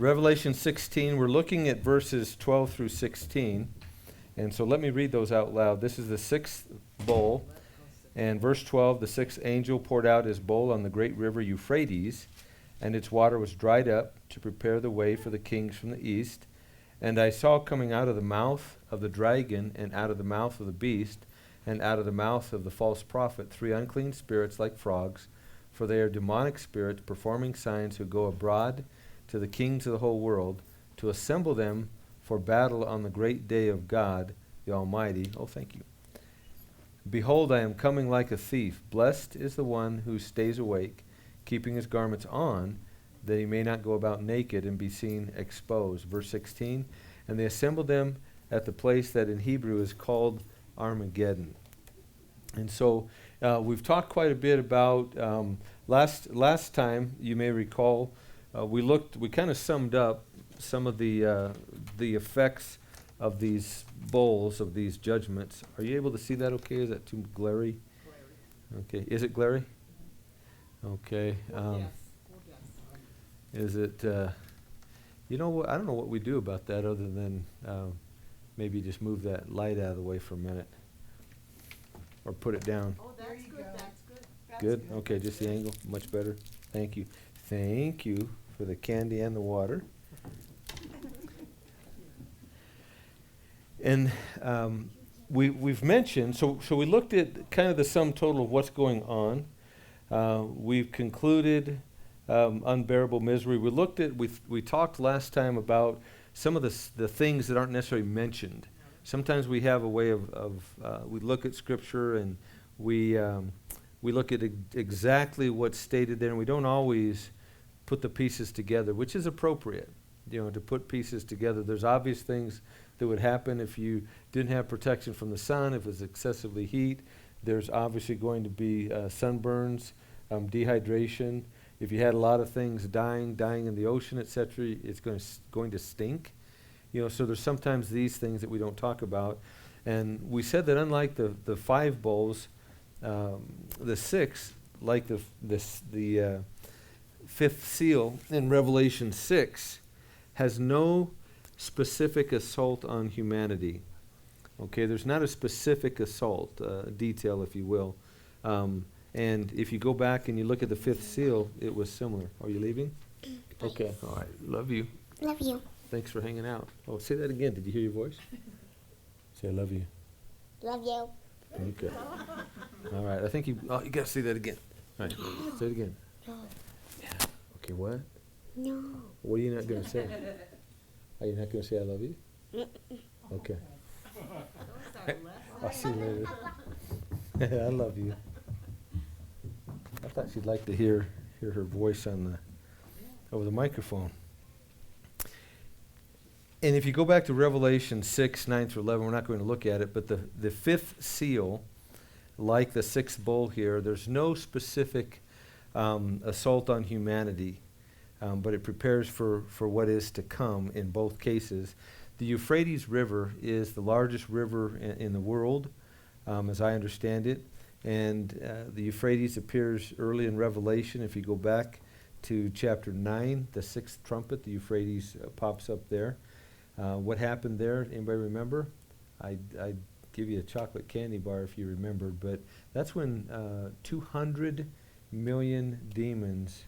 Revelation 16, we're looking at verses 12 through 16. And so let me read those out loud. This is the sixth bowl. And verse 12, the sixth angel poured out his bowl on the great river Euphrates, and its water was dried up to prepare the way for the kings from the east. And I saw coming out of the mouth of the dragon, and out of the mouth of the beast, and out of the mouth of the false prophet, 3 unclean spirits like frogs, for they are demonic spirits performing signs, who go abroad to the kings of the whole world, to assemble them for battle on the great day of God the Almighty. Oh, thank you. Behold, I am coming like a thief. Blessed is the one who stays awake, keeping his garments on, that he may not go about naked and be seen exposed. Verse 16, and they assembled them at the place that in Hebrew is called Armageddon. And so we've talked quite a bit about, last time, you may recall, we kind of summed up some of the effects of these bowls, of these judgments. Are you able to see that okay? Is that too glary? Okay. Is it glary? Okay. Is it, you know what, I don't know what we do about that other than maybe just move that light out of the way for a minute. Or put it down. Oh, that's good, that's good. Good? Okay, just the angle, much better. Thank you. Thank you for the candy and the water. And we've mentioned, so we looked at kind of the sum total of what's going on. We've concluded unbearable misery. We talked last time about some of the things that aren't necessarily mentioned. Sometimes we have a way of we look at Scripture and we look at exactly what's stated there, and we don't always put the pieces together, which is appropriate, to put pieces together. There's obvious things that would happen if you didn't have protection from the sun, if it was excessively heat. There's obviously going to be sunburns, dehydration. If you had a lot of things dying in the ocean, etc., it's going to stink. So there's sometimes these things that we don't talk about. And we said that unlike the 5 bowls, the 6, like the fifth seal in Revelation 6, has no specific assault on humanity. Okay, there's not a specific assault, detail, if you will. And if you go back and you look at the 5th seal, it was similar. Are you leaving? Okay, all right. Love you. Love you. Thanks for hanging out. Oh, say that again. Did you hear your voice? Say, I love you. Love you. Okay. All right. I think you got to say that again. All right. Say it again. No. Yeah. Okay, what? No. What are you not going to say? Are you not going to say I love you? Okay. I'll see you later. I love you. I thought she'd like to hear her voice over the microphone. And if you go back to Revelation 6, 9 through 11, we're not going to look at it, but the 5th seal, like the 6th bowl here, there's no specific assault on humanity, but it prepares for what is to come in both cases. The Euphrates River is the largest river in the world, as I understand it, and the Euphrates appears early in Revelation. If you go back to chapter 9, the 6th trumpet, the Euphrates pops up there. What happened there? Anybody remember? I'd give you a chocolate candy bar if you remembered, but that's when 200 million demons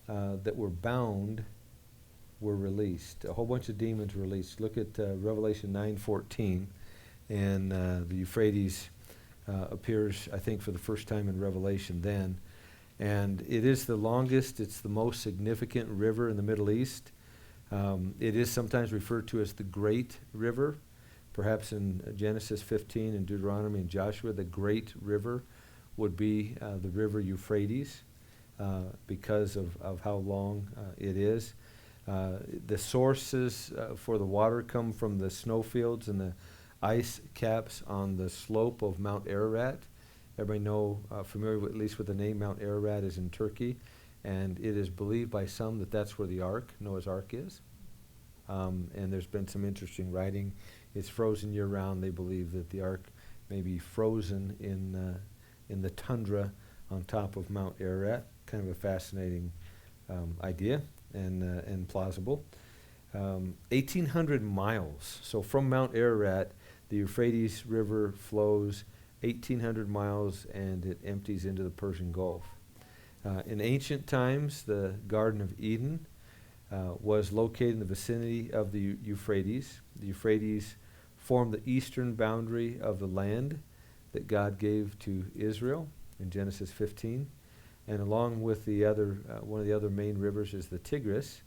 that were bound were released. A whole bunch of demons were released. Look at Revelation 9:14, and the Euphrates appears, I think, for the first time in Revelation then. And it is the longest, it's the most significant river in the Middle East. It is sometimes referred to as the Great River. Perhaps in Genesis 15 and Deuteronomy and Joshua, the Great River would be the river Euphrates because of how long it is. The sources for the water come from the snowfields and the ice caps on the slope of Mount Ararat. Everybody familiar with, at least with the name Mount Ararat, is in Turkey. And it is believed by some that that's where the ark, Noah's Ark, is. And there's been some interesting writing. It's frozen year-round. They believe that the ark may be frozen in the tundra on top of Mount Ararat. Kind of a fascinating idea and plausible. 1,800 miles. So from Mount Ararat, the Euphrates River flows 1,800 miles and it empties into the Persian Gulf. In ancient times, the Garden of Eden was located in the vicinity of the Euphrates. The Euphrates formed the eastern boundary of the land that God gave to Israel in Genesis 15. And along with the other, one of the other main rivers is the Tigris.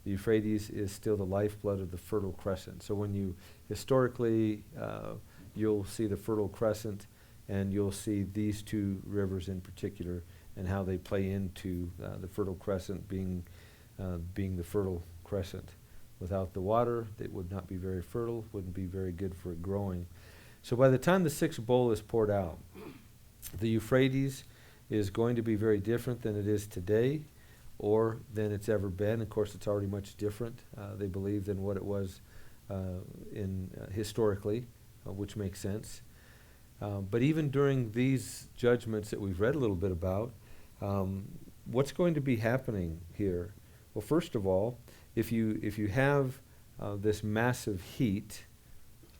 The Euphrates is still the lifeblood of the Fertile Crescent. So when you historically, you'll see the Fertile Crescent, and you'll see these two rivers in particular, and how they play into the Fertile Crescent being the Fertile Crescent. Without the water, it would not be very fertile, wouldn't be very good for it growing. So by the time the sixth bowl is poured out, the Euphrates is going to be very different than it is today or than it's ever been. Of course, it's already much different, they believe, than what it was historically, which makes sense. But even during these judgments that we've read a little bit about, what's going to be happening here? Well, first of all, if you have this massive heat,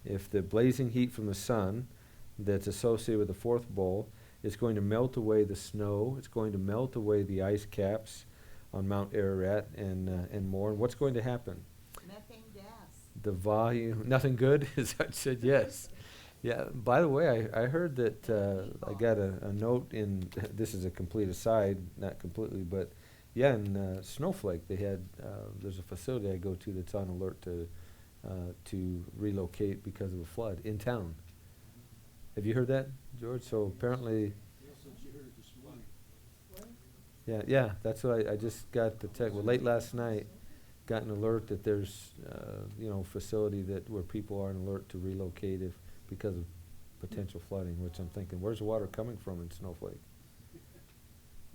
if the blazing heat from the sun that's associated with the fourth bowl is going to melt away the snow, it's going to melt away the ice caps on Mount Ararat and more. And what's going to happen? Methane gas. The volume, nothing good? Is that said? Yes. Yeah. By the way, I heard that I got a note in. This is a complete aside, not completely, but yeah, in Snowflake they had. There's a facility I go to that's on alert to relocate because of a flood in town. Have you heard that, George? So apparently. Yeah, that's what I just got the text. Well, late last night, got an alert that there's, facility where people are on alert to relocate because of potential flooding. Which I'm thinking, where's the water coming from in Snowflake?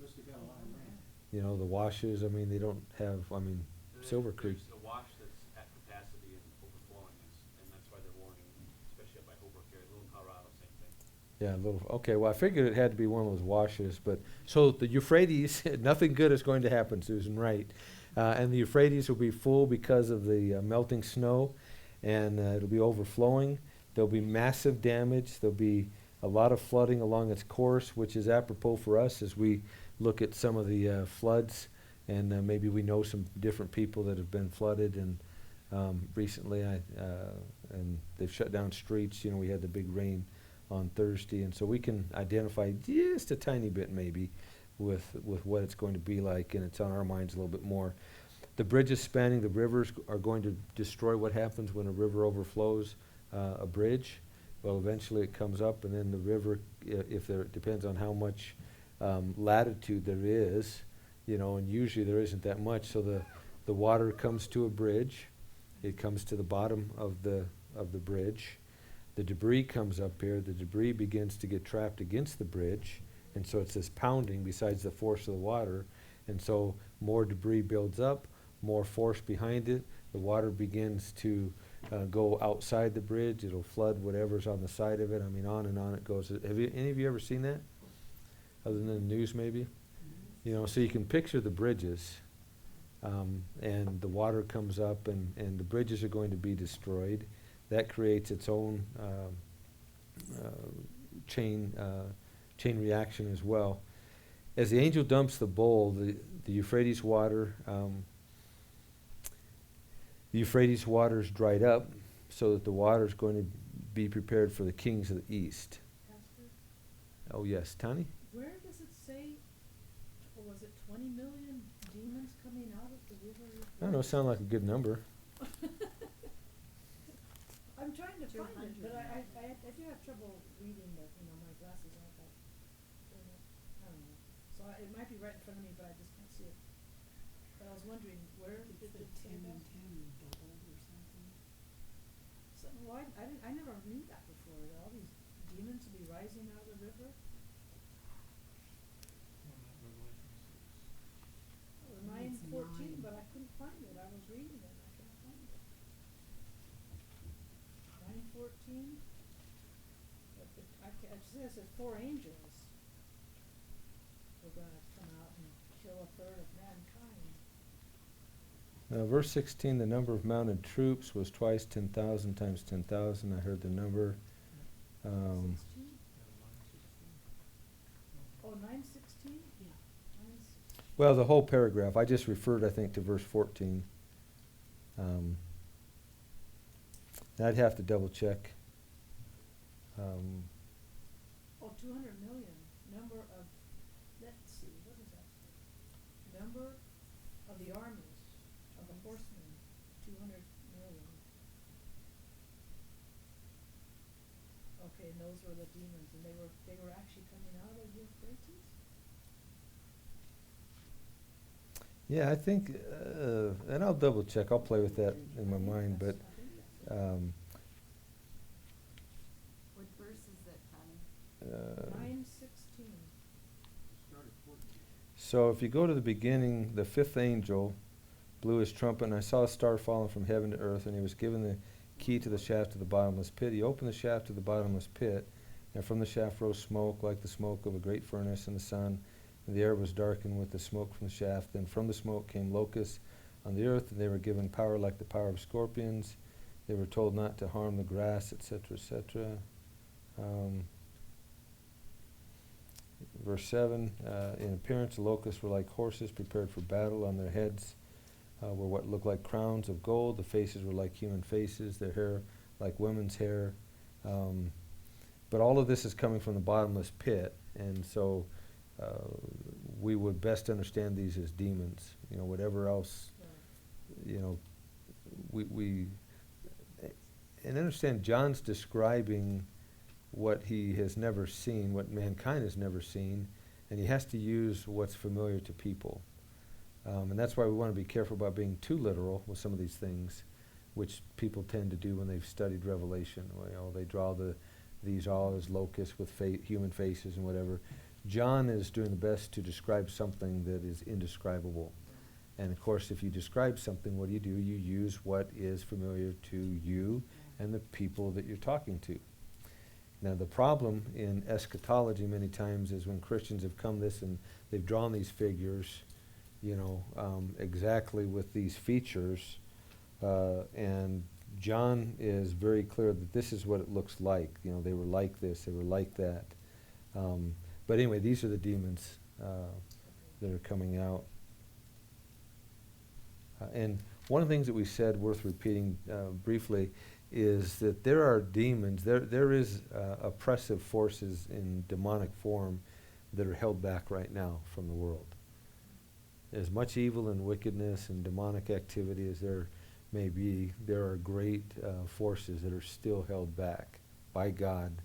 Must have got a lot of rain. You know, the washes. I mean, they don't have. I mean, Silver Creek. There's a wash that's at capacity and overflowing, and that's why they're warning, especially up by Hoboken area, Little Colorado, same thing. Yeah, a little. Okay, well, I figured it had to be one of those washes, but so the Euphrates, nothing good is going to happen, Susan, right? And the Euphrates will be full because of the melting snow, and it'll be overflowing. There'll be massive damage. There'll be a lot of flooding along its course, which is apropos for us as we look at some of the floods, and maybe we know some different people that have been flooded, and recently, and they've shut down streets. You know, we had the big rain on Thursday, and so we can identify just a tiny bit maybe with what it's going to be like, and it's on our minds a little bit more. The bridges spanning the rivers are going to destroy what happens when a river overflows a bridge. Well, eventually it comes up, and then the river, it depends on how much latitude there is, and usually there isn't that much, so the water comes to a bridge, it comes to the bottom of the bridge. The debris comes up here. The debris begins to get trapped against the bridge, and so it's this pounding besides the force of the water, and so more debris builds up, more force behind it. The water begins to go outside the bridge. It'll flood whatever's on the side of it. I mean, on and on it goes. Have any of you ever seen that? Other than the news, maybe? So you can picture the bridges, and the water comes up, and the bridges are going to be destroyed. That creates its own chain reaction as well. As the angel dumps the bowl, the Euphrates water, the Euphrates water's dried up, so that the water is going to be prepared for the kings of the east. Pastor, Oh yes, Tani? where does it say, or was it 20 million demons coming out of the river? I don't know. Sound like a good number. I'm trying to find it, but I do have trouble reading my glasses aren't that, I don't know. So it might be right in front of me, but I just can't see it. But I was wondering, where did it say 10 that? and 10 doubled or something. Well, I never knew that before, that all these demons would be rising out of the river. Or It's 9:14, 9. but I couldn't find it. I was reading it, I can't find it. 9:14. It says that 4 angels were going to come out and kill a third of mankind. Verse 16, the number of mounted troops was twice 10,000 times 10,000. I heard the number. 16? Oh, 916? Yeah. 916. Well, the whole paragraph. I just referred, I think, to verse 14. I'd have to double check. Oh, 200 million. Number of, let's see, what does that say? Number of the armies, of the horsemen, 200 million. Okay, and those were the demons, and they were actually coming out of the Euphrates? Yeah, I think, and I'll double check. I'll play with that in my mind, but I think that's What verse is that, Connie? 916. so if you go to the beginning, the fifth angel blew his trumpet, and I saw a star falling from heaven to earth, and he was given the key to the shaft of the bottomless pit. He opened the shaft of the bottomless pit, and from the shaft rose smoke like the smoke of a great furnace in the sun, and the air was darkened with the smoke from the shaft. Then from the smoke came locusts on the earth, and they were given power like the power of scorpions. They were told not to harm the grass, etc., etc. Verse 7, in appearance the locusts were like horses prepared for battle. On their heads were what looked like crowns of gold. The faces were like human faces, their hair like women's hair. But all of this is coming from the bottomless pit, and so we would best understand these as demons. Whatever else, we and understand John's describing what he has never seen, what mankind has never seen, and he has to use what's familiar to people. And that's why we want to be careful about being too literal with some of these things, which people tend to do when they've studied Revelation. They draw these all as locusts with human faces and whatever. John is doing the best to describe something that is indescribable. And of course, if you describe something, what do? You use what is familiar to you and the people that you're talking to. Now, the problem in eschatology many times is when Christians have come this and they've drawn these figures, exactly with these features, and John is very clear that this is what it looks like. They were like this, they were like that. But anyway, these are the demons that are coming out. And one of the things that we said, worth repeating briefly, is that there are demons, there is oppressive forces in demonic form that are held back right now from the world. As much evil and wickedness and demonic activity as there may be, there are great forces that are still held back by God,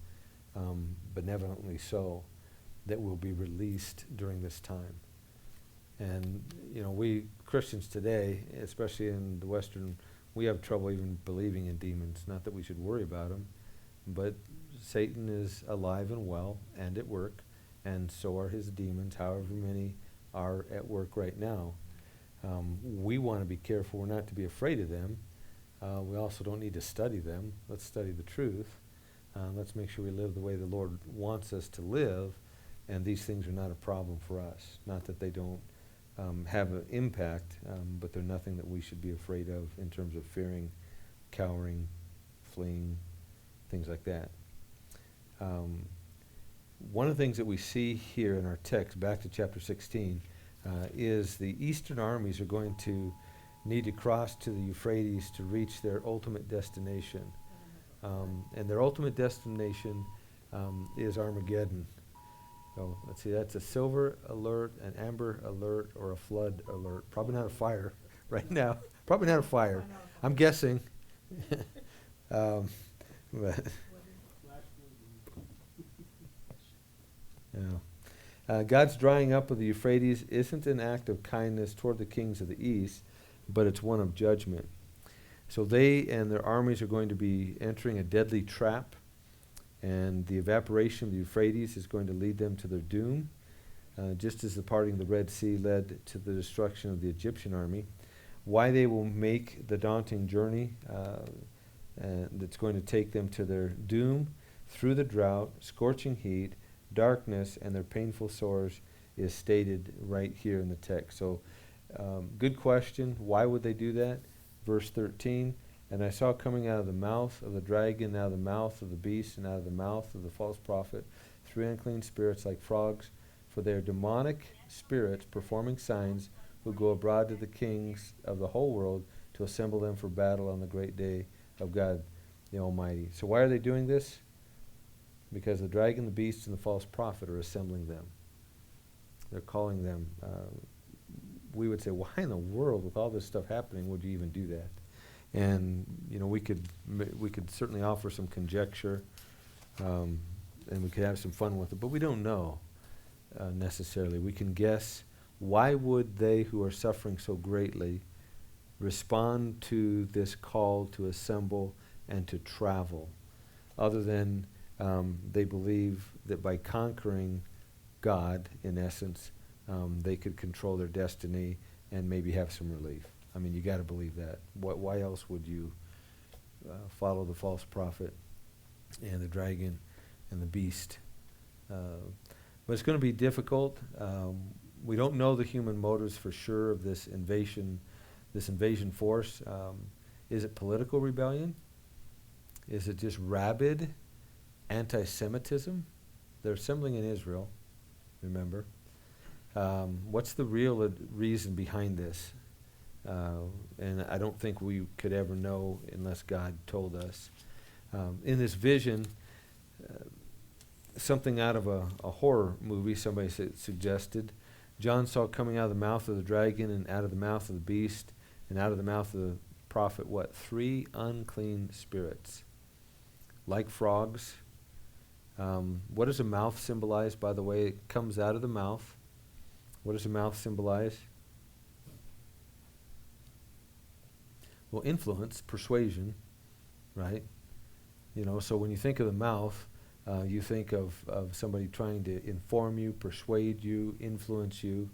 benevolently so, that will be released during this time. And we Christians today, especially in the Western, we have trouble even believing in demons. Not that we should worry about them, but Satan is alive and well and at work, and so are his demons, however many are at work right now. We want to be careful. We're not to be afraid of them. We also don't need to study them. Let's study the truth. Let's make sure we live the way the Lord wants us to live, and these things are not a problem for us. Not that they don't have an impact, but they're nothing that we should be afraid of in terms of fearing, cowering, fleeing, things like that. One of the things that we see here in our text, back to chapter 16, is the eastern armies are going to need to cross to the Euphrates to reach their ultimate destination. And their ultimate destination is Armageddon. So let's see, that's a silver alert, an amber alert, or a flood alert. Probably not a fire right now. Probably not a fire. I'm guessing. But yeah. God's drying up of the Euphrates isn't an act of kindness toward the kings of the east, but it's one of judgment. So they and their armies are going to be entering a deadly trap, and the evaporation of the Euphrates is going to lead them to their doom, just as the parting of the Red Sea led to the destruction of the Egyptian army. Why they will make the daunting journey that's going to take them to their doom through the drought, scorching heat, darkness, and their painful sores is stated right here in the text. So Good question. Why would they do that? Verse 13, and I saw coming out of the mouth of the dragon, out of the mouth of the beast, and out of the mouth of the false prophet, 3 unclean spirits like frogs, for they are demonic spirits performing signs, who go abroad to the kings of the whole world to assemble them for battle on the great day of God the Almighty. So why are they doing this? Because the dragon, the beast, and the false prophet are assembling them. They're calling them. We would say, why in the world, with all this stuff happening, would you even do that? And we could certainly offer some conjecture, and we could have some fun with it, but we don't know necessarily. We can guess. Why would they who are suffering so greatly respond to this call to assemble and to travel, other than they believe that by conquering God, in essence, they could control their destiny and maybe have some relief? I mean, you got to believe that. Why else would you follow the false prophet and the dragon and the beast? But it's going to be difficult. We don't know the human motives for sure of this invasion force. Is it political rebellion? Is it just rabid anti-Semitism? They're assembling in Israel, remember. What's the real reason behind this? And I don't think we could ever know unless God told us. In this vision, something out of a horror movie, somebody suggested, John saw coming out of the mouth of the dragon and out of the mouth of the beast and out of the mouth of the prophet, 3 unclean spirits, like frogs. What does a mouth symbolize, by the way? It comes out of the mouth. What does a mouth symbolize? Well, influence, persuasion, right? So when you think of the mouth, you think of somebody trying to inform you, persuade you, influence you.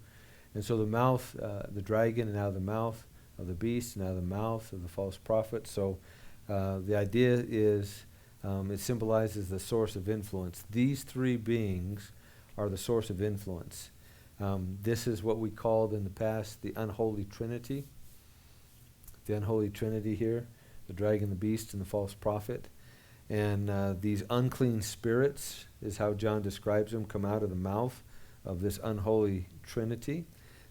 And so the mouth, the dragon, and out of the mouth of the beast, and out of the mouth of the false prophet. So the idea is it symbolizes the source of influence. These 3 beings are the source of influence. This is what we called in the past the unholy trinity. The unholy trinity here, the dragon, the beast, and the false prophet. And these unclean spirits is how John describes them, come out of the mouth of this unholy trinity.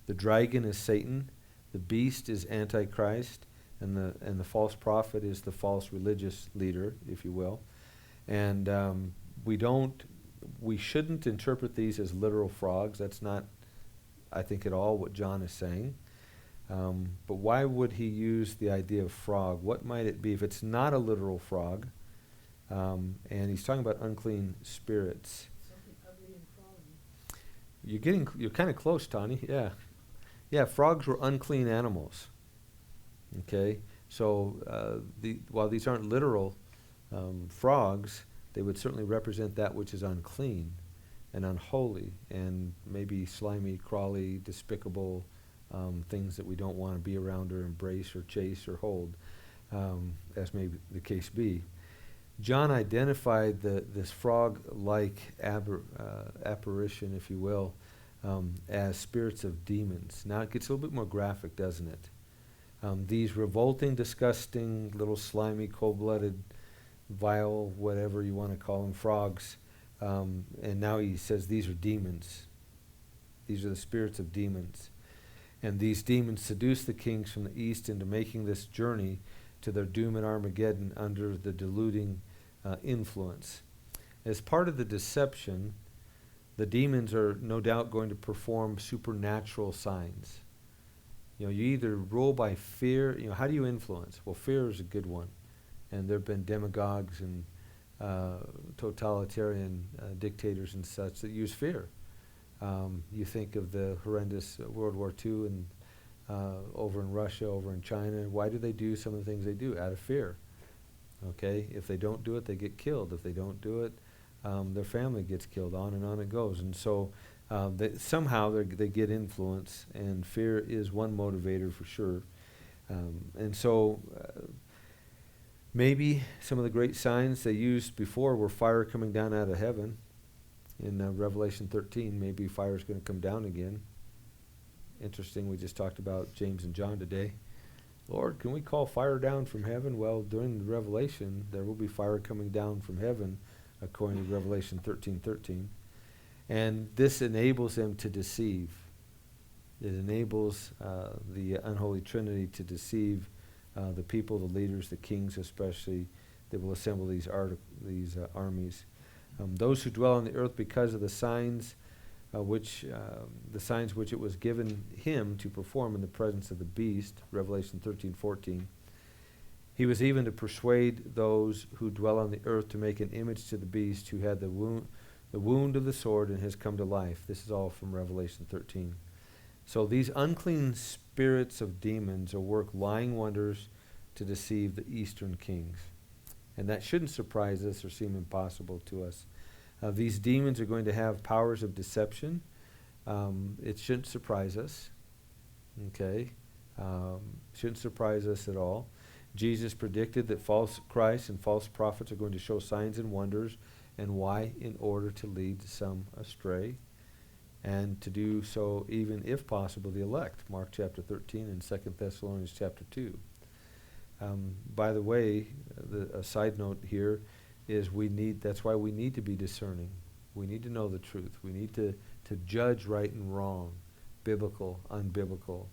The dragon is Satan, the beast is Antichrist, and the false prophet is the false religious leader, if you will. And we shouldn't interpret these as literal frogs. That's not, I think, at all what John is saying. But why would he use the idea of frog? What might it be if it's not a literal frog? And he's talking about unclean spirits. Something ugly and crawling. You're kind of close, Tani. Yeah. Frogs were unclean animals. Okay, so while these aren't literal frogs, they would certainly represent that which is unclean and unholy, and maybe slimy, crawly, despicable things that we don't want to be around or embrace or chase or hold, as may the case be. John identified this frog-like apparition, if you will, as spirits of demons. Now it gets a little bit more graphic, doesn't it? These revolting, disgusting, little slimy, cold-blooded, vile, whatever you want to call them, frogs. And now he says these are demons. These are the spirits of demons. And these demons seduce the kings from the east into making this journey to their doom in Armageddon under the deluding influence. As part of the deception, the demons are no doubt going to perform supernatural signs. You either rule by fear. How do you influence? Well, fear is a good one. And there have been demagogues and totalitarian dictators and such that use fear. You think of the horrendous World War II and over in Russia, over in China. Why do they do some of the things they do? Out of fear. Okay? If they don't do it, they get killed. If they don't do it, their family gets killed. On it goes. And so somehow they get influence, and fear is one motivator for sure. And so maybe some of the great signs they used before were fire coming down out of heaven. In Revelation 13, maybe fire is going to come down again. Interesting, we just talked about James and John today. Lord, can we call fire down from heaven? Well, during the Revelation, there will be fire coming down from heaven, according to Revelation 13:13. And this enables them to deceive. It enables the unholy Trinity to deceive the people, the leaders, the kings especially, that will assemble these armies. Those who dwell on the earth because of the signs which it was given him to perform in the presence of the beast, Revelation 13:14. He was even to persuade those who dwell on the earth to make an image to the beast who had the wound of the sword and has come to life. This is all from Revelation 13. So these unclean spirits of demons will work lying wonders to deceive the eastern kings. And that shouldn't surprise us or seem impossible to us. These demons are going to have powers of deception. It shouldn't surprise us. Okay? Shouldn't surprise us at all. Jesus predicted that false Christs and false prophets are going to show signs and wonders. And why? In order to lead some astray. And to do so, even if possible, the elect. Mark chapter 13 and 2 Thessalonians chapter 2. By the way, a side note here is that's why we need to be discerning. We need to know the truth. We need to judge right and wrong, biblical, unbiblical.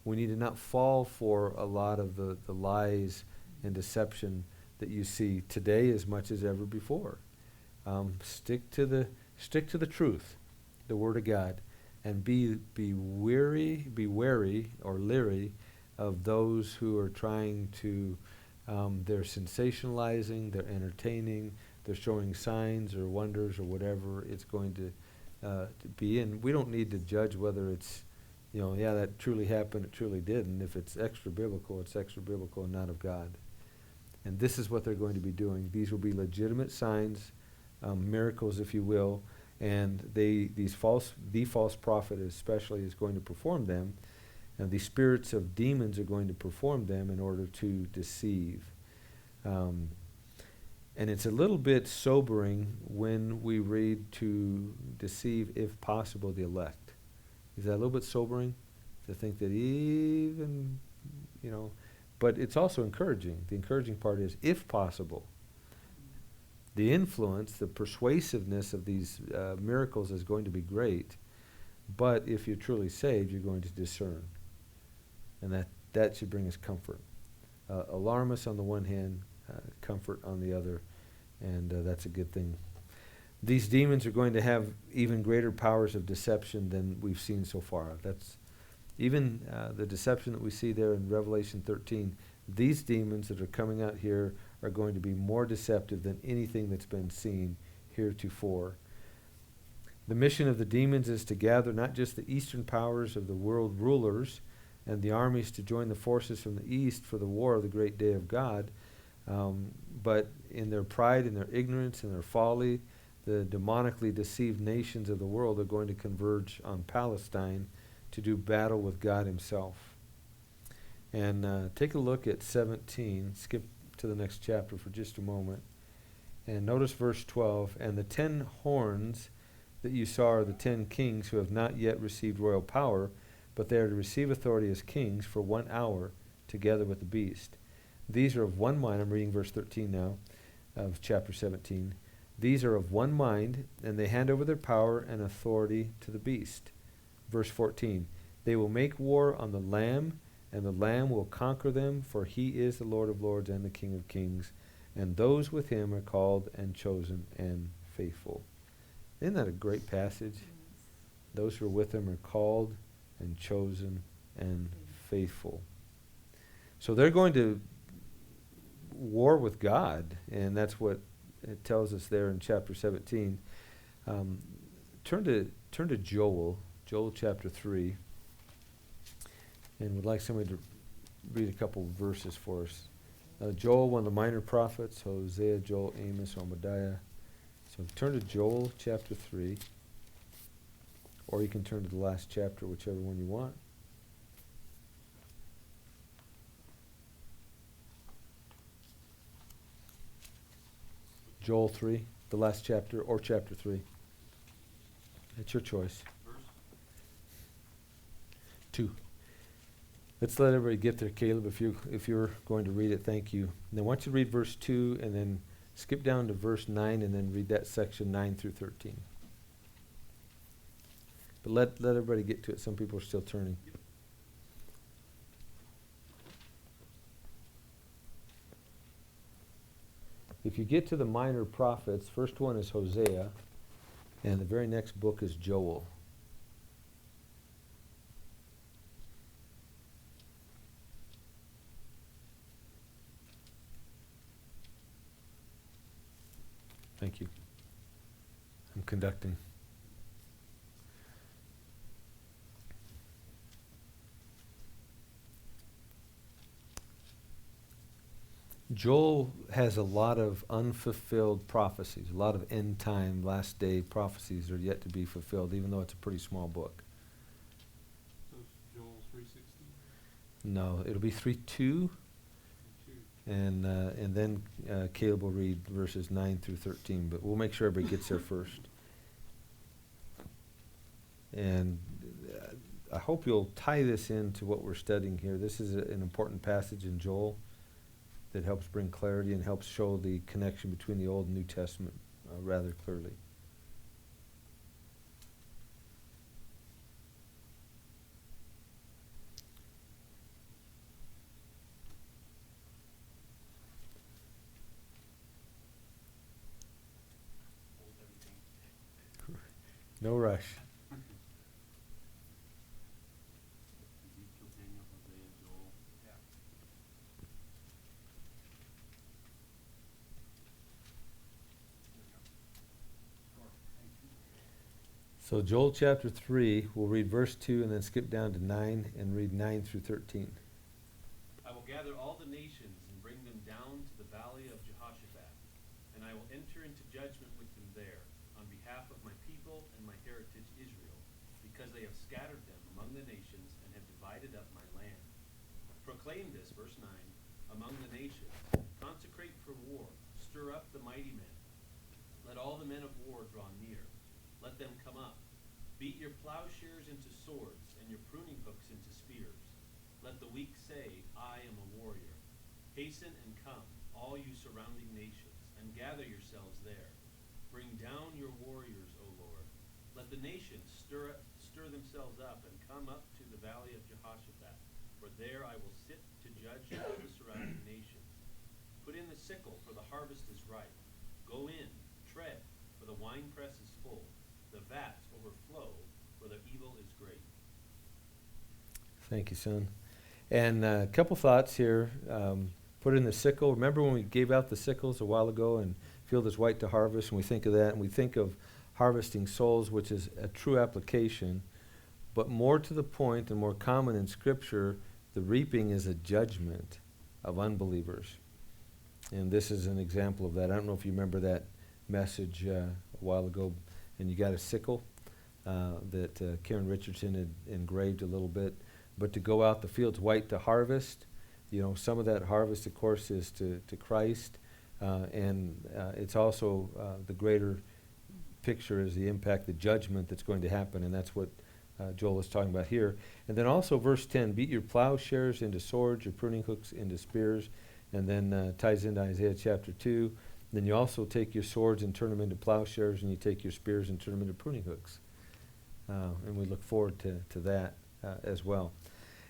We need to not fall for a lot of the lies and deception that you see today as much as ever before. Stick to the truth, the Word of God, and be wary or leery of those who are trying to, they're sensationalizing, they're entertaining, they're showing signs or wonders or whatever it's going to be. And we don't need to judge whether it's, that truly happened, it truly didn't. If it's extra biblical, it's extra biblical and not of God. And this is what they're going to be doing. These will be legitimate signs, miracles, if you will, and the false prophet especially is going to perform them. And the spirits of demons are going to perform them in order to deceive. And it's a little bit sobering when we read to deceive, if possible, the elect. Is that a little bit sobering? To think that even, but it's also encouraging. The encouraging part is, if possible. The influence, the persuasiveness of these miracles is going to be great. But if you're truly saved, you're going to discern. And that should bring us comfort. Alarm us on the one hand, comfort on the other, and that's a good thing. These demons are going to have even greater powers of deception than we've seen so far. That's even the deception that we see there in Revelation 13. These demons that are coming out here are going to be more deceptive than anything that's been seen heretofore. The mission of the demons is to gather not just the eastern powers of the world rulers and the armies to join the forces from the east for the war of the great day of God, but in their pride, in their ignorance, in their folly, the demonically deceived nations of the world are going to converge on Palestine to do battle with God himself. And take a look at 17, skip to the next chapter for just a moment, and notice verse 12, and the 10 horns that you saw are the 10 kings who have not yet received royal power, but they are to receive authority as kings for 1 hour together with the beast. These are of one mind. I'm reading verse 13 now of chapter 17. These are of one mind, and they hand over their power and authority to the beast. Verse 14. They will make war on the Lamb, and the Lamb will conquer them, for he is the Lord of lords and the King of kings, and those with him are called and chosen and faithful. Isn't that a great passage? Those who are with him are called and chosen and faithful. So they're going to war with God, and that's what it tells us there in chapter 17. Turn to Joel chapter 3, and would like somebody to read a couple verses for us. Joel, one of the minor prophets, Hosea, Joel, Amos, Obadiah. So turn to Joel chapter 3, or you can turn to the last chapter, whichever one you want. Joel 3, the last chapter, or chapter 3. It's your choice. Verse? 2. Let's let everybody get there. Caleb, if you're going to read it, thank you. And then I want you to read verse 2 and then skip down to verse 9 and then read that section 9 through 13. But let everybody get to it. Some people are still turning. If you get to the minor prophets, first one is Hosea, and the very next book is Joel. Thank you. I'm conducting. Joel has a lot of unfulfilled prophecies, a lot of end time, last day prophecies are yet to be fulfilled, even though it's a pretty small book. So it's Joel 3:16? No, it'll be 3:2, and then Caleb will read verses 9 through 13, but we'll make sure everybody gets there first. And I hope you'll tie this into what we're studying here. This is an important passage in Joel that helps bring clarity and helps show the connection between the Old and New Testament rather clearly. Hold everything. No rush. Ezekiel, Daniel, Hosea, Joel. Yeah. So Joel chapter 3, we'll read verse 2 and then skip down to 9 and read 9 through 13. I will gather all the nations and bring them down to the valley of Jehoshaphat, and I will enter into judgment with them there on behalf of my people and my heritage Israel, because they have scattered them among the nations and have divided up my land. Proclaim this, verse 9, among the nations. Consecrate for war. Stir up the mighty men. Let all the men of war draw near. Let them come up. Beat your plowshares into swords and your pruning hooks into spears. Let the weak say, I am a warrior. Hasten and come, all you surrounding nations, and gather yourselves there. Bring down your warriors, O Lord. Let the nations stir themselves up and come up to the valley of Jehoshaphat, for there I will sit to judge all the surrounding nations. Put in the sickle, for the harvest is ripe. Go in, tread, for the winepress is full. The vats overflow, for the evil is great. Thank you, son. And a couple thoughts here. Put in the sickle. Remember when we gave out the sickles a while ago and field is white to harvest, and we think of that, and we think of harvesting souls, which is a true application. But more to the point and more common in Scripture, the reaping is a judgment of unbelievers. And this is an example of that. I don't know if you remember that message a while ago, and you got a sickle that Karen Richardson had engraved a little bit. But to go out the fields white to harvest, you know, some of that harvest, of course, is to Christ. And it's also the greater picture is the impact, the judgment that's going to happen. And that's what Joel is talking about here. And then also verse 10, beat your plowshares into swords, your pruning hooks into spears. And then ties into Isaiah chapter 2. Then you also take your swords and turn them into plowshares, and you take your spears and turn them into pruning hooks. And we look forward to that as well.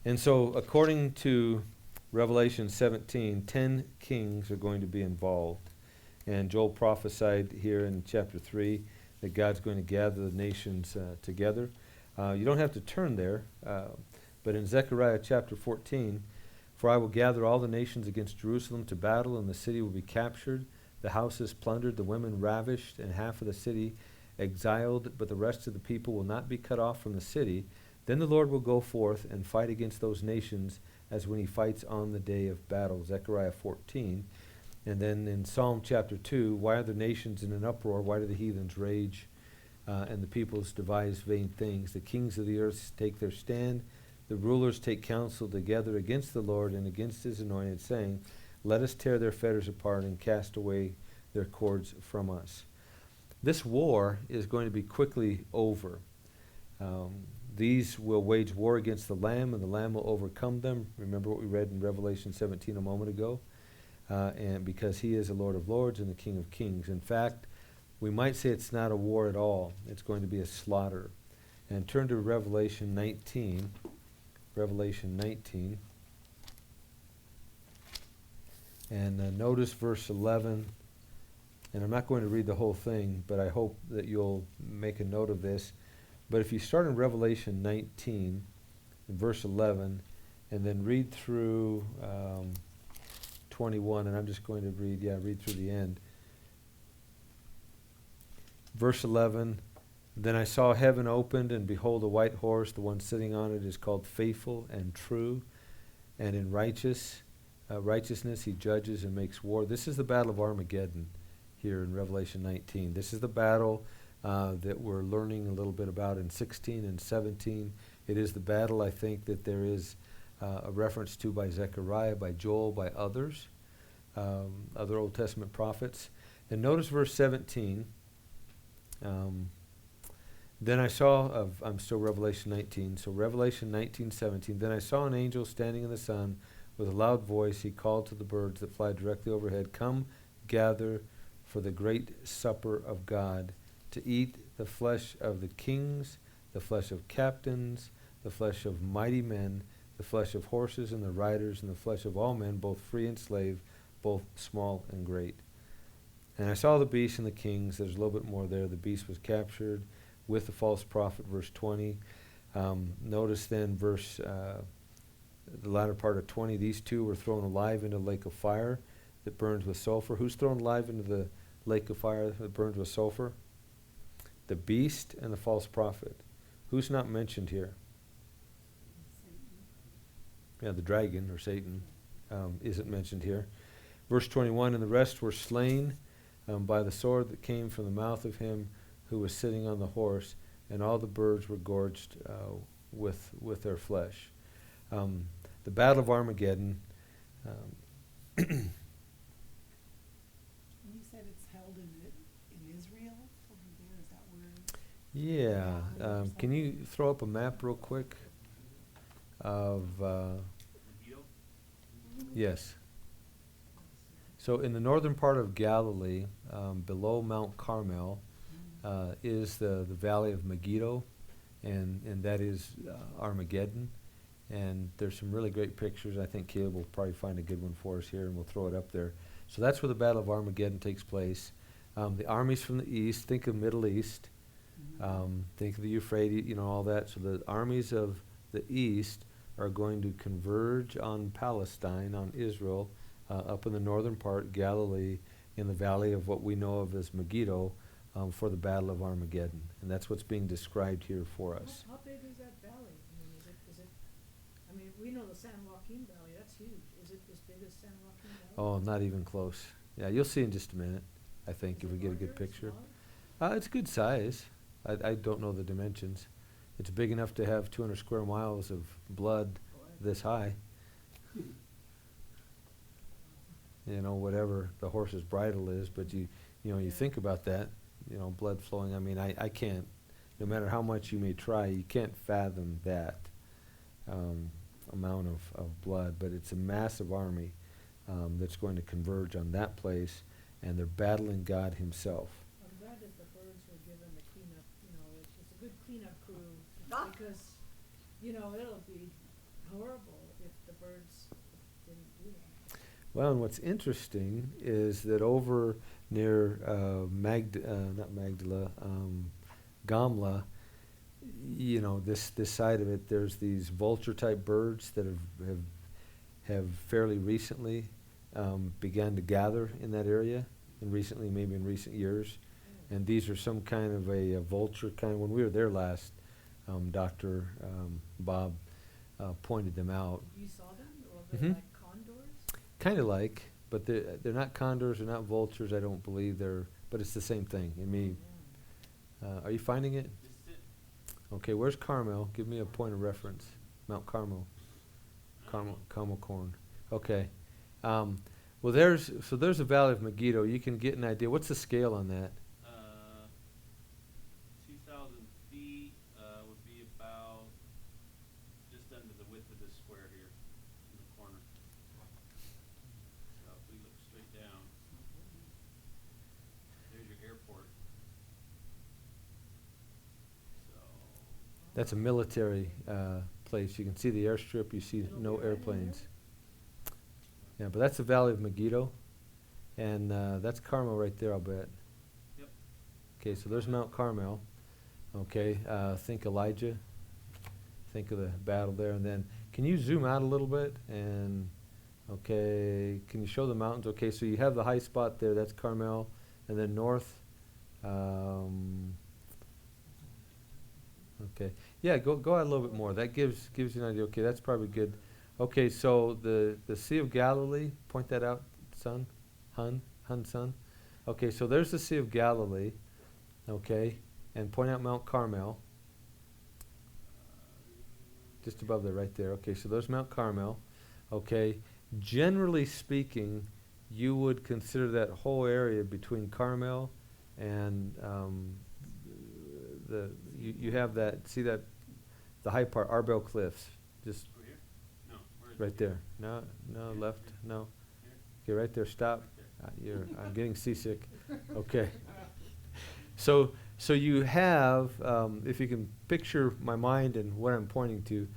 And so according to Revelation 17, 10 kings are going to be involved. And Joel prophesied here in chapter 3 that God's going to gather the nations together. You don't have to turn there, but in Zechariah chapter 14, for I will gather all the nations against Jerusalem to battle, and the city will be captured, the houses plundered, the women ravished, and half of the city exiled, but the rest of the people will not be cut off from the city. Then the Lord will go forth and fight against those nations as when he fights on the day of battle. Zechariah 14. And then in Psalm chapter 2, why are the nations in an uproar? Why do the heathens rage? And the peoples devise vain things. The kings of the earth take their stand. The rulers take counsel together against the Lord and against his anointed, saying, let us tear their fetters apart and cast away their cords from us. This war is going to be quickly over. These will wage war against the Lamb, and the Lamb will overcome them. Remember what we read in Revelation 17 a moment ago? And because he is the Lord of lords and the King of kings. In fact, we might say it's not a war at all. It's going to be a slaughter. And turn to Revelation 19. Revelation 19. And notice verse 11. And I'm not going to read the whole thing, but I hope that you'll make a note of this. But if you start in Revelation 19, verse 11, and then read through 21, and I'm just going to read through the end. Verse 11, then I saw heaven opened, and behold, a white horse. The one sitting on it is called Faithful and True, and in righteousness he judges and makes war. This is the battle of Armageddon here in Revelation 19. This is the battle that we're learning a little bit about in 16 and 17. It is the battle, I think, that there is a reference to by Zechariah, by Joel, by others, other Old Testament prophets. And notice verse 17. Then I saw, I'm still Revelation 19, so Revelation 19:17. Then I saw an angel standing in the sun with a loud voice. He called to the birds that fly directly overhead, come gather for the great supper of God, to eat the flesh of the kings, the flesh of captains, the flesh of mighty men, the flesh of horses and the riders, and the flesh of all men, both free and slave, both small and great. And I saw the beast and the kings. There's a little bit more there. The beast was captured with the false prophet, verse 20. Notice then the latter part of 20. These two were thrown alive into a lake of fire that burns with sulfur. Who's thrown alive into the lake of fire that burns with sulfur? The beast and the false prophet. Who's not mentioned here? Yeah, the dragon or Satan isn't mentioned here. Verse 21, and the rest were slain by the sword that came from the mouth of him who was sitting on the horse, and all the birds were gorged with their flesh. The Battle of Armageddon. You said it's held in Israel over there. Is that where? Yeah. Can you throw up a map real quick of? Megiddo? Yes. So in the northern part of Galilee, below Mount Carmel, is the valley of Megiddo, and that is Armageddon. And there's some really great pictures. I think Caleb will probably find a good one for us here, and we'll throw it up there. So that's where the Battle of Armageddon takes place. The armies from the east, think of Middle East, think of the Euphrates, all that. So the armies of the east are going to converge on Palestine, on Israel, up in the northern part, Galilee, in the valley of what we know of as Megiddo, for the Battle of Armageddon. And that's what's being described here for us. How big is that valley? We know the San Joaquin Valley, that's huge. Is it as big as San Joaquin Valley? Oh, not even close. Yeah, you'll see in just a minute, I think, if we get a good picture. It's good size. I don't know the dimensions. It's big enough to have 200 square miles of blood this high. Whatever the horse's bridle is, but you think about that, blood flowing. I can't, no matter how much you may try, you can't fathom that amount of blood. But it's a massive army that's going to converge on that place, and they're battling God himself. I'm glad that the birds were given the cleanup, it's a good cleanup crew, because, it'll be horrible if the birds didn't do that. Well, and what's interesting is that over near Gamla, this side of it, there's these vulture-type birds that have fairly recently began to gather in that area, and recently, maybe in recent years. And these are some kind of a vulture kind. When we were there last, Dr. Bob pointed them out. You saw them, or they're like condors? Kind of like, but they're not condors, they're not vultures, I don't believe. But it's the same thing. Are you finding it? Okay, where's Carmel? Give me a point of reference. Mount Carmel. Carmel Corn. Okay. Well, there's the Valley of Megiddo. You can get an idea. What's the scale on that? 2,000 feet would be about That's a military place. You can see the airstrip. You see It'll no be right in airplanes. Yeah, but that's the Valley of Megiddo, and that's Carmel right there, I'll bet. Yep. Okay, so there's Mount Carmel. Okay, think Elijah. Think of the battle there, and then can you zoom out a little bit? And okay, can you show the mountains? Okay, so you have the high spot there. That's Carmel, and then north. Okay, yeah, go out a little bit more. That gives you an idea. Okay, that's probably good. Okay, so the Sea of Galilee. Point that out, son, Hun, son. Okay, so there's the Sea of Galilee. Okay, and point out Mount Carmel. Just above there, right there. Okay, so there's Mount Carmel. Okay, generally speaking, you would consider that whole area between Carmel and you have that, see that, the high part, Arbel Cliffs, just Over here? No. Where is right it? there. No, Here? left, no. Here? Okay, right there, stop. Right there. I'm getting seasick. Okay. So you have, if you can picture my mind and what I'm pointing to,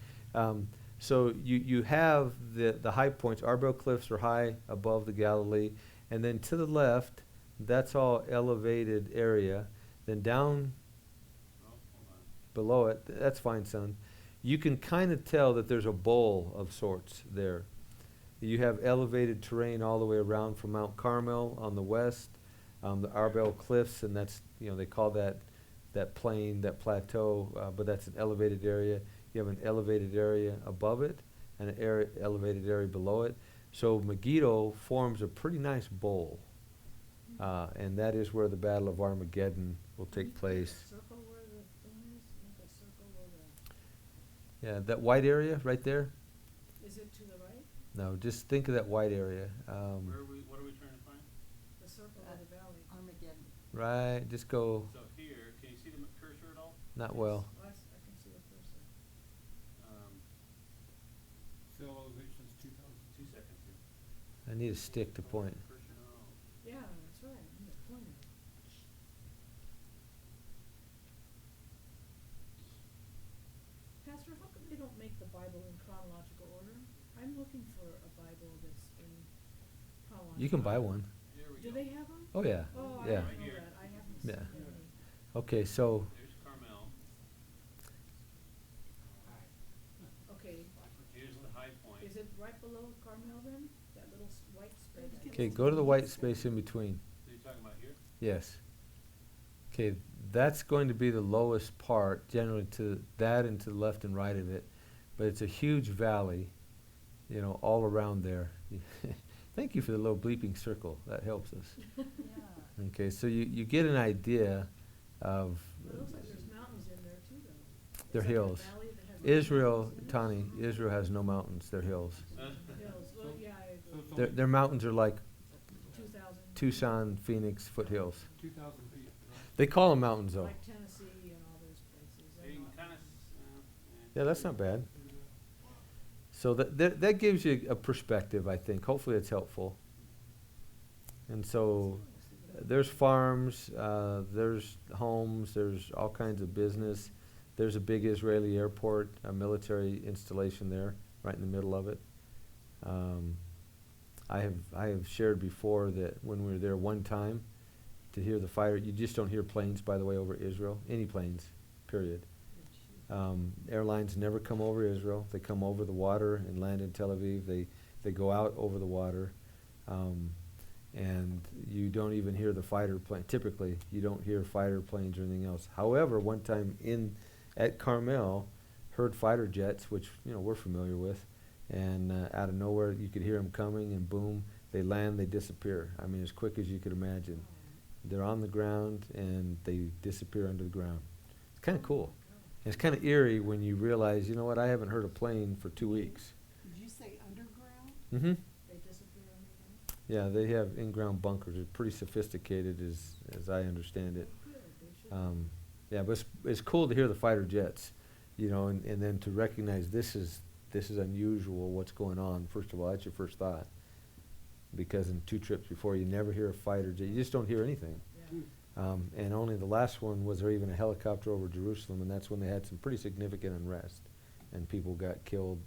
so you have the high points. Arbel Cliffs are high above the Galilee, and then to the left, that's all elevated area. Then down Oh, hold on. below it, that's fine, son. You can kind of tell that there's a bowl of sorts there. You have elevated terrain all the way around from Mount Carmel on the west, the Arbel Cliffs, and that's, they call that plain, that plateau, but that's an elevated area. You have an elevated area above it and an elevated area below it. So Megiddo forms a pretty nice bowl, and that is where the Battle of Armageddon will take place. Circle where the thing is, make a circle where the, Yeah, that white area right there. is it to the right? No, just think of that white area. What are we trying to find? The circle of the valley. Armageddon. Right, just go. So here, can you see the cursor at all? Not well. I can see the cursor. Cell elevation's 2,000. 2 seconds here. I need a stick to point. Cursor, no. Yeah, that's right, I need a pointer. Pastor, how come they don't make the Bible in chronological order? I'm looking for a Bible that's in chronological. You can buy one. Here we Do go. they have them? Oh yeah. Oh, I Yeah. don't Right know here. that, I haven't Yeah. seen any. Okay, so There's Carmel. Okay, Here's the high point. is it right below Carmel then? That little white space? okay, go to the white space in between. So you're talking about here? Yes. Okay, that's going to be the lowest part, generally to that and to the left and right of it. But it's a huge valley, all around there. Thank you for the little bleeping circle. That helps us. Yeah. Okay, so you get an idea of It looks like there's mountains in there too, though. They're It's like a hills. valley that has Israel, mountains in it. Tani, Israel has no mountains. They're hills. Hills, well, yeah, I So agree. it's Their, only their mountains are like 2,000. Tucson, Phoenix foothills. 2,000 feet, right? They call them mountains, though. Like Tennessee and all those places. So They're you not can kind mountains. of. Yeah, that's not bad. So that gives you a perspective, I think. Hopefully it's helpful. And so there's farms, there's homes, there's all kinds of business. There's a big Israeli airport, a military installation there, right in the middle of it. I have shared before that when we were there one time to hear the fighter, you just don't hear planes, by the way, over Israel, any planes, period. Airlines never come over Israel. They come over the water and land in Tel Aviv. They go out over the water. And you don't even hear the fighter plane. Typically, you don't hear fighter planes or anything else. However, one time at Carmel, heard fighter jets, which we're familiar with, and out of nowhere you could hear them coming, and boom, they land, they disappear. I mean, as quick as you could imagine. They're on the ground and they disappear under the ground. It's kind of cool. And it's kind of eerie when you realize, I haven't heard a plane for 2 weeks. Did you say underground? Mm-hmm. They disappear underground. Yeah, they have in-ground bunkers. They're pretty sophisticated, as I understand it. Good, they should. Yeah, but it's cool to hear the fighter jets, and then to recognize this is unusual. What's going on? First of all, that's your first thought, because in 2 trips before, you never hear a fighter jet. You just don't hear anything. Yeah. And only the last one was there even a helicopter over Jerusalem, and that's when they had some pretty significant unrest, and people got killed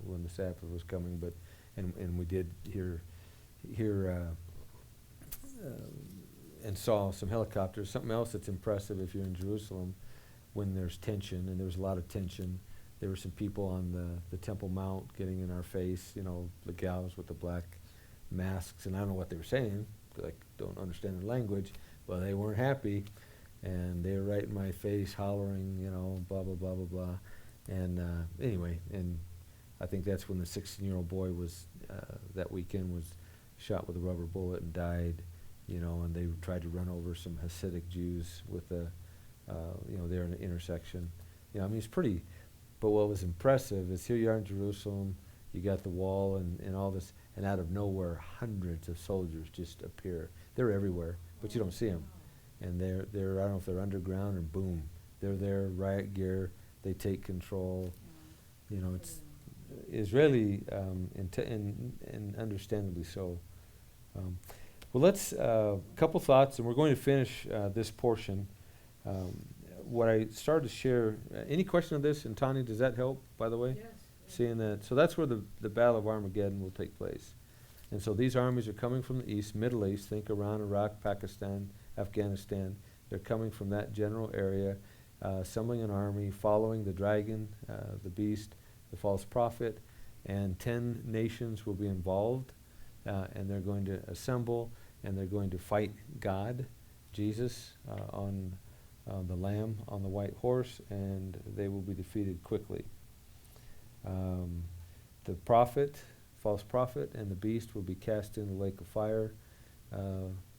when the Sabbath was coming. But and we did hear and saw some helicopters. Something else that's impressive if you're in Jerusalem, when there's tension, and there was a lot of tension, there were some people on the Temple Mount getting in our face, the gals with the black masks, and I don't know what they were saying, because I don't understand their language. Well, they weren't happy, and they were right in my face hollering, blah, blah, blah, blah, blah. And anyway, and I think that's when the 16-year-old boy was, that weekend, was shot with a rubber bullet and died, and they tried to run over some Hasidic Jews with there in the intersection. It's pretty, but what was impressive is here you are in Jerusalem, you got the wall and all this, and out of nowhere, hundreds of soldiers just appear. They're everywhere, but you don't see them. And they're I don't know if they're underground, or boom, they're there, riot gear, they take control. It's Israeli, and understandably so. Well, let's, couple thoughts, and we're going to finish this portion. What I started to share, any question on this, and Tani, does that help, by the way? Yes. Seeing that, so that's where the Battle of Armageddon will take place. And so these armies are coming from the east, Middle East, think Iran, Iraq, Pakistan, Afghanistan. They're coming from that general area, assembling an army, following the dragon, the beast, the false prophet, and 10 nations will be involved, and they're going to assemble, and they're going to fight God, Jesus, on the Lamb on the white horse, and they will be defeated quickly. The prophet, false prophet, and the beast will be cast in the lake of fire.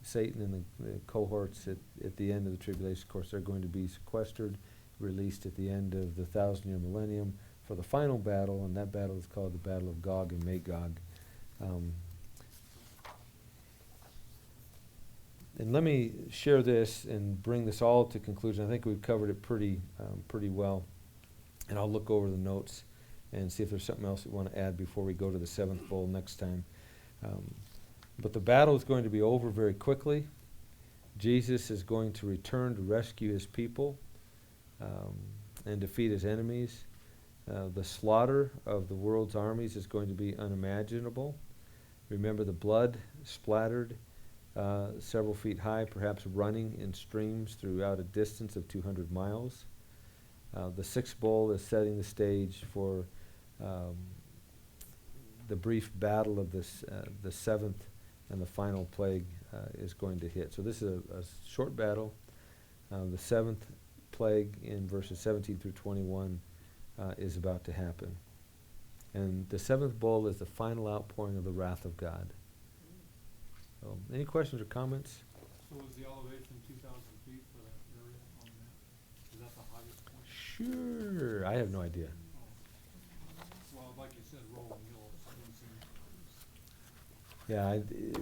Satan and the cohorts at the end of the tribulation, of course, they're going to be sequestered, released at the end of the 1,000-year millennium for the final battle, and that battle is called the Battle of Gog and Magog. And let me share this and bring this all to conclusion. I think we've covered it pretty well, and I'll look over the notes and see if there's something else we want to add before we go to the seventh bowl next time. But the battle is going to be over very quickly. Jesus is going to return to rescue his people and defeat his enemies. The slaughter of the world's armies is going to be unimaginable. Remember the blood splattered several feet high, perhaps running in streams throughout a distance of 200 miles. The sixth bowl is setting the stage for the brief battle of the seventh and the final plague is going to hit. So this is a short battle. The seventh plague in verses 17 through 21 is about to happen. And the seventh bowl is the final outpouring of the wrath of God. So, any questions or comments? So is the elevation 2,000 feet for that area on the map? Is that the highest point? Sure. I have no idea. Oh. Well, like you said, rolling hills.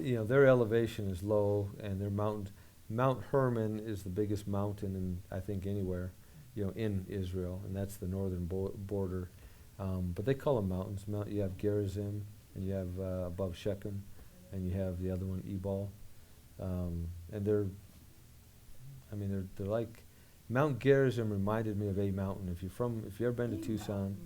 Yeah, their elevation is low, and their mountains. Mount Hermon is the biggest mountain in, I think, anywhere, in Israel, and that's the northern border. But they call them mountains. You have Gerizim, and you have above Shechem, and you have the other one, Ebal. And they're like, Mount Gerizim reminded me of a mountain. If you've ever been to Tucson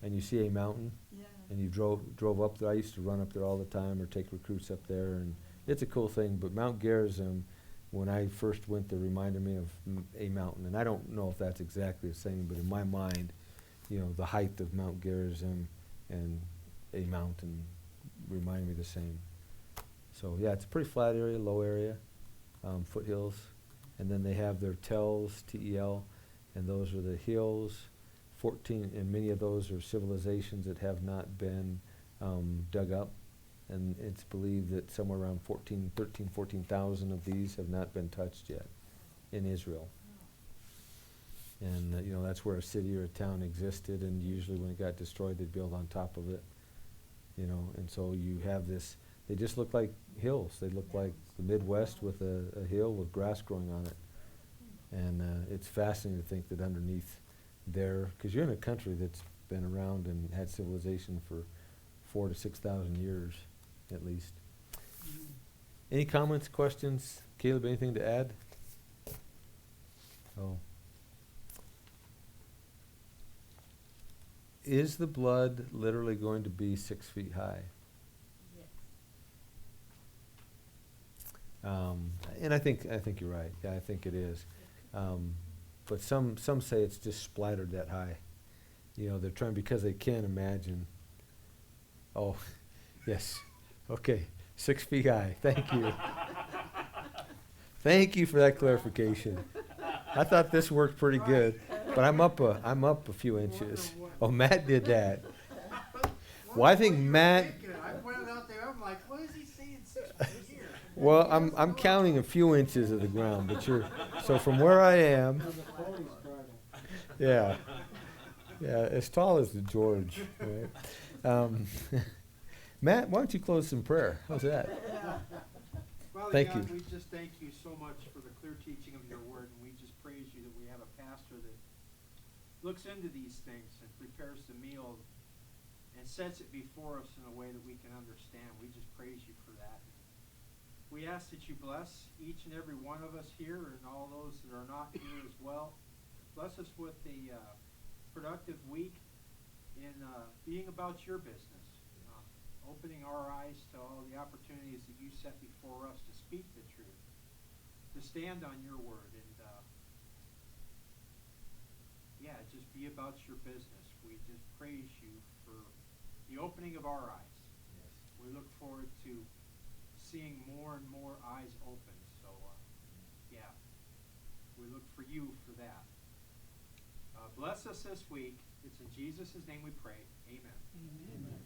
and you see a mountain, Yeah. and you drove up there, I used to run up there all the time or take recruits up there, and it's a cool thing. But Mount Gerizim, when I first went there, reminded me of a mountain. And I don't know if that's exactly the same, but in my mind, the height of Mount Gerizim and a mountain remind me the same. So yeah, it's a pretty flat area, low area, foothills. And then they have their tells, T-E-L, and those are the hills. 14, and many of those are civilizations that have not been dug up. And it's believed that somewhere around 14,000 of these have not been touched yet in Israel. And that's where a city or a town existed, and usually when it got destroyed, they'd build on top of it. And so you have this, they just look like hills. They look like the Midwest with a hill with grass growing on it. And it's fascinating to think that underneath there, because you're in a country that's been around and had civilization for 4,000 to 6,000 years, at least. Any comments, questions? Caleb, anything to add? Oh. Is the blood literally going to be 6 feet high? Yes. And I think you're right. Yeah, I think it is. But some say it's just splattered that high. You know, they're trying because they can't imagine. Oh, yes. Okay, 6 feet high. Thank you. Thank you for that clarification. I thought this worked pretty good, but I'm up a few inches. Oh, Matt did that. Well, I think Matt. I pointed out there. I'm like, what is he saying? 6 feet here? Well, I'm counting a few inches of the ground, but you're so from where I am. Yeah, as tall as the George. Right? Matt, why don't you close in prayer? How's that? Father Thank God, you. we just thank you so much for the clear teaching of your word, and we just praise you that we have a pastor that looks into these things and prepares the meal and sets it before us in a way that we can understand. We just praise you for that. We ask that you bless each and every one of us here and all those that are not here as well. Bless us with a productive week in being about your business. Opening our eyes to all the opportunities that you set before us to speak the truth, to stand on your word, and just be about your business. We just praise you for the opening of our eyes. Yes. We look forward to seeing more and more eyes open. So, we look for you for that. Bless us this week. It's in Jesus' name we pray. Amen. Amen.